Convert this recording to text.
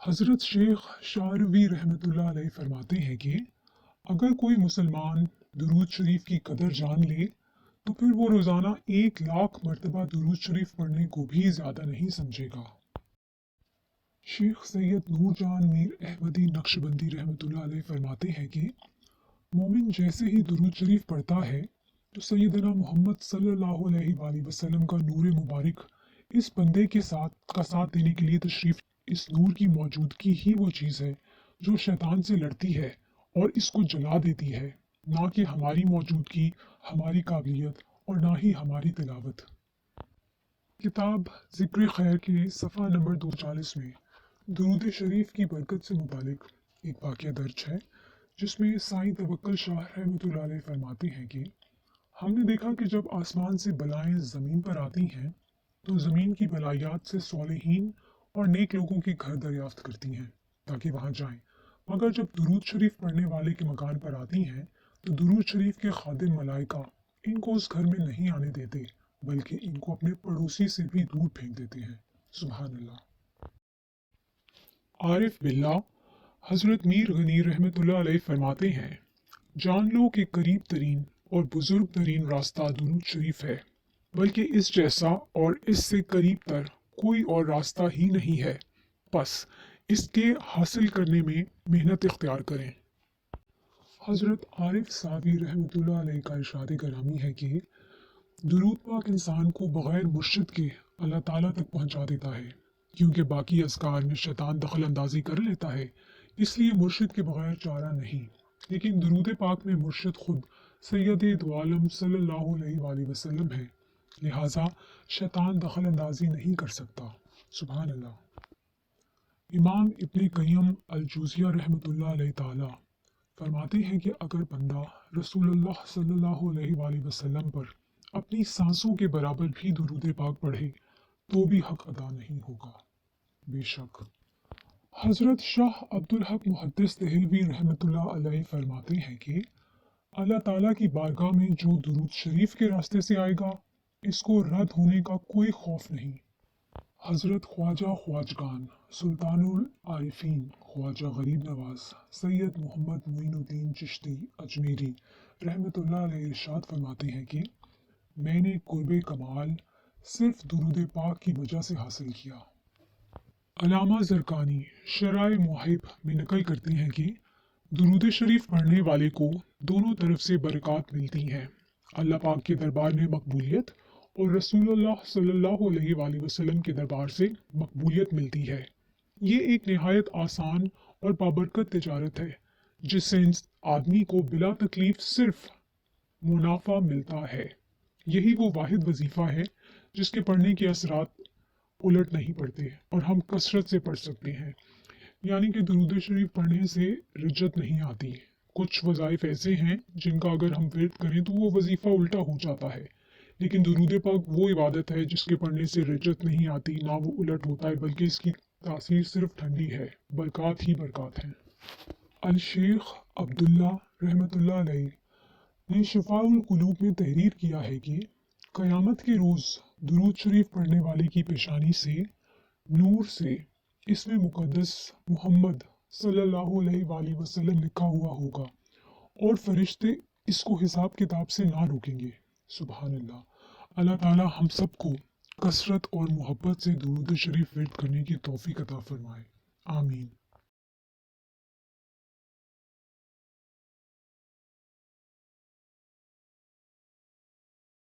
हज़रत शेख शारवी रहमतुल्लाह अलैह फरमाते हैं कि अगर कोई मुसलमान दुरूद शरीफ की कदर जान ले तो फिर वो रोज़ाना 1 लाख मरतबा दुरूद शरीफ पढ़ने को भी ज़्यादा नहीं समझेगा। शेख सैयद नूरजान मीर अहमदी नक्शबंदी रहमतुल्लाह अलैह फरमाते हैं कि मोमिन जैसे ही दुरूद शरीफ पढ़ता है तो सैयदना मोहम्मद सल्लल्लाहु अलैहि वसल्लम का नूर मुबारक इस बंदे के साथ देने के लिए तशरीफ। इस नूर की मौजूदगी ही वो चीज़ है जो शैतान से लड़ती है और इसको जला देती है, ना कि हमारी मौजूदगी, हमारी काबिलियत और ना ही हमारी तिलावत। किताब ज़िक्र खैर के सफ़ा नंबर 240 में दुरूद शरीफ की बरकत से मुतालिक एक वाक़या दर्ज है, जिसमें साईं तवक्कल शाह रहमतुल्लाह अलैह फरमाते हैं कि हमने देखा कि जब आसमान से बलाएं ज़मीन पर आती हैं तो ज़मीन की बलायात से सालिहीन और नेक लोगों के घर दरियाफ्त करती हैं ताकि वहां जाएं, मगर जब दुरूद शरीफ पढ़ने वाले के मकान पर आती हैं तो दुरूद शरीफ के खादिम मलाइका इनको उस घर में नहीं आने देते, बल्कि इनको अपने पड़ोसी से भी दूर फेंक देते हैं। सुभान अल्लाह। आरिफ बिल्ला हजरत मीर गनी रहमतुल्लाह अलैह फरमाते हैं, जान लो कि करीब तरीन और बुजुर्ग तरीन रास्ता दुरूद शरीफ है, बल्कि इस जैसा और इससे करीब तर कोई और रास्ता ही नहीं है, बस इसके हासिल करने में मेहनत इख्तियार करें। हजरत आरिफ सावी रहमतुल्लाह अलैह का इरशाद करामी है कि दुरूद पाक इंसान को बगैर मुर्शिद के अल्लाह ताला तक पहुंचा देता है, क्योंकि बाकी अज़कार में शैतान दखल अंदाजी कर लेता है, इसलिए मुर्शिद के बगैर चारा नहीं। लेकिन दुरूद पाक में मुर्शिद खुद सैयद दो आलम सल्लल्लाहु अलैहि वसल्लम है, लिहाजा शैतान दखल अंदाजी नहीं कर सकता। सुभान अल्लाह। इमाम इब्न क़य्यम अल-जौज़िया रहमतुल्लाह अलैह ताला फरमाते हैं कि अगर बंदा रसूलुल्लाह सल्लल्लाहु अलैहि वसल्लम पर अपनी सांसों के बराबर भी दुरूद पाक पढ़े तो भी हक अदा नहीं होगा। बेशक हजरत शाह अब्दुल हक मुहद्दिस देहलवी रहमतुल्लाह अलैह फरमाते हैं कि अल्लाह ताला की बारगाह में जो दुरूद शरीफ के रास्ते से आएगा, इसको रद्द होने का कोई खौफ नहीं। हजरत ख्वाजा ख्वाजगान सुल्तानुल आरिफीन ख्वाजा गरीब नवाज सैयद मोहम्मद मोइनुद्दीन चिश्ती अजमेरी रहमतुल्लाह अलैह इरशाद फरमाते हैं कि मैंने कुर्बे कमाल सिर्फ दुरूद पाक की वजह से हासिल किया। अलामा ज़रकानी शराए मुहिब में नकल करते हैं कि दुरूद शरीफ पढ़ने वाले को दोनों तरफ से बरकत मिलती हैं, अल्लाह पाक के दरबार में मकबूलियत और रसूलुल्लाह सल्लल्लाहु अलैहि वसल्लम के दरबार से मकबूलियत मिलती है। ये एक निहायत आसान और बाबरकत तिजारत है, जिससे आदमी को बिला तकलीफ सिर्फ मुनाफा मिलता है। यही वो वाहिद वजीफा है जिसके पढ़ने के असरात उलट नहीं पड़ते और हम कसरत से पढ़ सकते हैं। यानी कि दुरूद शरीफ पढ़ने से रिज्जत नहीं आती। कुछ वज़ाइफ ऐसे हैं जिनका अगर हम विर्द करें तो वो वजीफ़ा उल्टा हो जाता है, लेकिन दुरूद पाक वो इबादत है जिसके पढ़ने से रिज्जत नहीं आती, ना वो उलट होता है, बल्कि इसकी तासीर सिर्फ ठंडी है, बरकत ही बरकत है। अल शेख अब्दुल्ला रहमतुल्लाह अलैह ने शिफाउल कुलूब में तहरीर किया है कि क़यामत के रोज़ दुरूद शरीफ पढ़ने वाले की पेशानी से नूर से इसमें मुक़द्दस मोहम्मद सल्लल्लाहु अलैहि वसल्लम लिखा हुआ होगा और फरिश्ते इसको हिसाब किताब से ना रोकेंगे। सुभान अल्लाह। अल्लाह ताला हम सबको कसरत और मोहब्बत से दुरूद शरीफ विर्द करने की तौफीक अता फरमाए। आमीन।